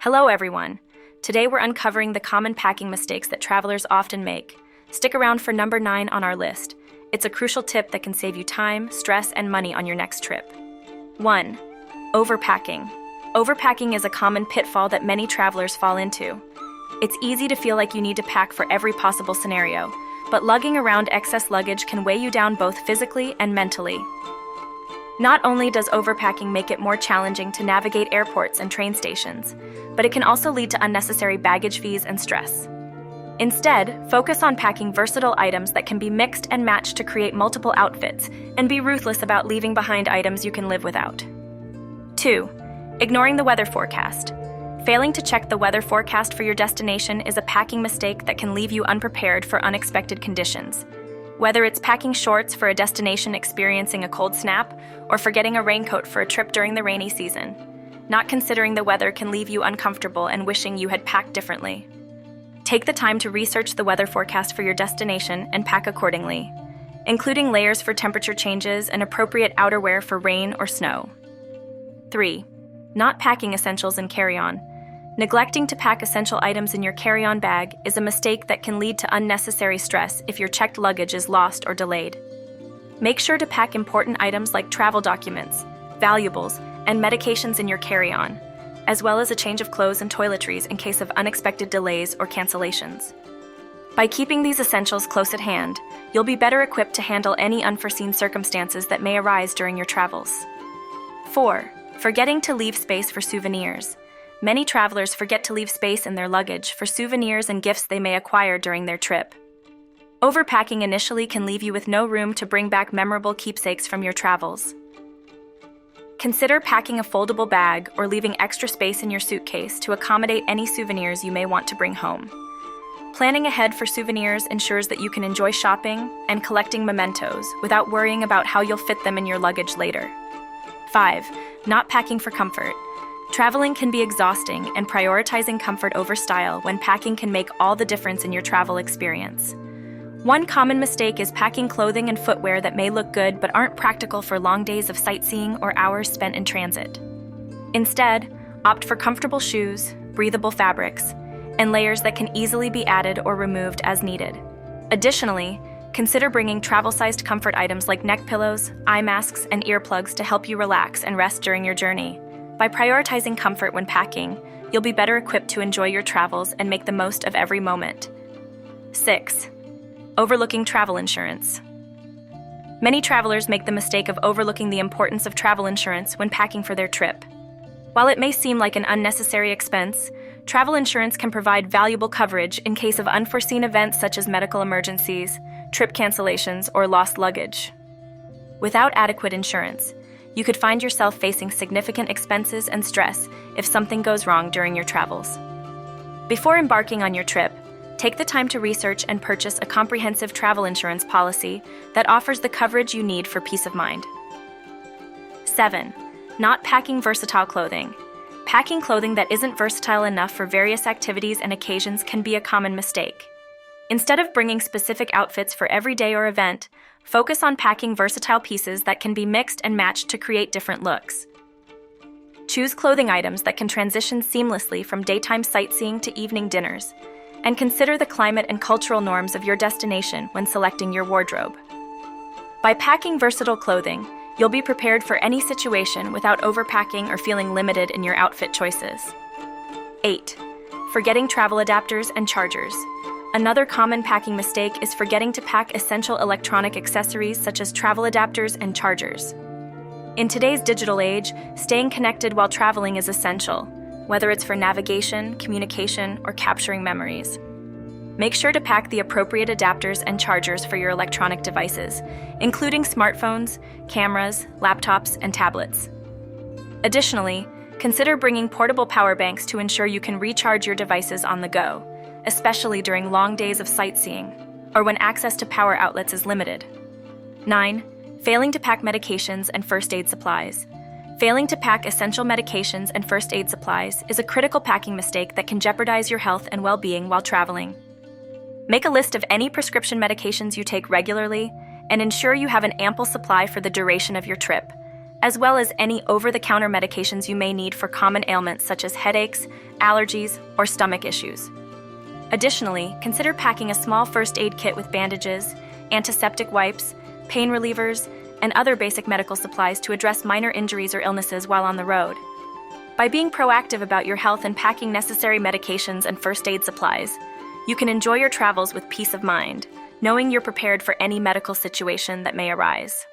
Hello, everyone. Today we're uncovering the common packing mistakes that travelers often make. Stick around for number 9 on our list. It's a crucial tip that can save you time, stress, and money on your next trip. 1. Overpacking. Overpacking is a common pitfall that many travelers fall into. It's easy to feel like you need to pack for every possible scenario, but lugging around excess luggage can weigh you down both physically and mentally. Not only does overpacking make it more challenging to navigate airports and train stations, but it can also lead to unnecessary baggage fees and stress. Instead, focus on packing versatile items that can be mixed and matched to create multiple outfits, and be ruthless about leaving behind items you can live without. 2. Ignoring the weather forecast. Failing to check the weather forecast for your destination is a packing mistake that can leave you unprepared for unexpected conditions. Whether it's packing shorts for a destination experiencing a cold snap, or forgetting a raincoat for a trip during the rainy season, not considering the weather can leave you uncomfortable and wishing you had packed differently. Take the time to research the weather forecast for your destination and pack accordingly, including layers for temperature changes and appropriate outerwear for rain or snow. 3. Not packing essentials in carry-on. Neglecting to pack essential items in your carry-on bag is a mistake that can lead to unnecessary stress if your checked luggage is lost or delayed. Make sure to pack important items like travel documents, valuables, and medications in your carry-on, as well as a change of clothes and toiletries in case of unexpected delays or cancellations. By keeping these essentials close at hand, you'll be better equipped to handle any unforeseen circumstances that may arise during your travels. 4. Forgetting to leave space for souvenirs. Many travelers forget to leave space in their luggage for souvenirs and gifts they may acquire during their trip. Overpacking initially can leave you with no room to bring back memorable keepsakes from your travels. Consider packing a foldable bag or leaving extra space in your suitcase to accommodate any souvenirs you may want to bring home. Planning ahead for souvenirs ensures that you can enjoy shopping and collecting mementos without worrying about how you'll fit them in your luggage later. 5. Not packing for comfort. Traveling can be exhausting, and prioritizing comfort over style when packing can make all the difference in your travel experience. One common mistake is packing clothing and footwear that may look good but aren't practical for long days of sightseeing or hours spent in transit. Instead, opt for comfortable shoes, breathable fabrics, and layers that can easily be added or removed as needed. Additionally, consider bringing travel-sized comfort items like neck pillows, eye masks, and earplugs to help you relax and rest during your journey. By prioritizing comfort when packing, you'll be better equipped to enjoy your travels and make the most of every moment. 6. Overlooking travel insurance. Many travelers make the mistake of overlooking the importance of travel insurance when packing for their trip. While it may seem like an unnecessary expense, travel insurance can provide valuable coverage in case of unforeseen events such as medical emergencies, trip cancellations, or lost luggage. Without adequate insurance, you could find yourself facing significant expenses and stress if something goes wrong during your travels. Before embarking on your trip, take the time to research and purchase a comprehensive travel insurance policy that offers the coverage you need for peace of mind. 7. Not packing versatile clothing. Packing clothing that isn't versatile enough for various activities and occasions can be a common mistake. Instead of bringing specific outfits for every day or event, focus on packing versatile pieces that can be mixed and matched to create different looks. Choose clothing items that can transition seamlessly from daytime sightseeing to evening dinners, and consider the climate and cultural norms of your destination when selecting your wardrobe. By packing versatile clothing, you'll be prepared for any situation without overpacking or feeling limited in your outfit choices. 8. Forgetting travel adapters and chargers. Another common packing mistake is forgetting to pack essential electronic accessories such as travel adapters and chargers. In today's digital age, staying connected while traveling is essential, whether it's for navigation, communication, or capturing memories. Make sure to pack the appropriate adapters and chargers for your electronic devices, including smartphones, cameras, laptops, and tablets. Additionally, consider bringing portable power banks to ensure you can recharge your devices on the go, especially during long days of sightseeing, or when access to power outlets is limited. 9. Failing to pack medications and first aid supplies. Failing to pack essential medications and first aid supplies is a critical packing mistake that can jeopardize your health and well-being while traveling. Make a list of any prescription medications you take regularly and ensure you have an ample supply for the duration of your trip. as well as any over-the-counter medications you may need for common ailments such as headaches, allergies, or stomach issues. Additionally, consider packing a small first aid kit with bandages, antiseptic wipes, pain relievers, and other basic medical supplies to address minor injuries or illnesses while on the road. By being proactive about your health and packing necessary medications and first aid supplies, you can enjoy your travels with peace of mind, knowing you're prepared for any medical situation that may arise.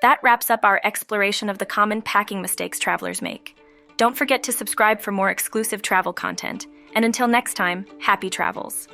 That wraps up our exploration of the common packing mistakes travelers make. Don't forget to subscribe for more exclusive travel content, and until next time, happy travels.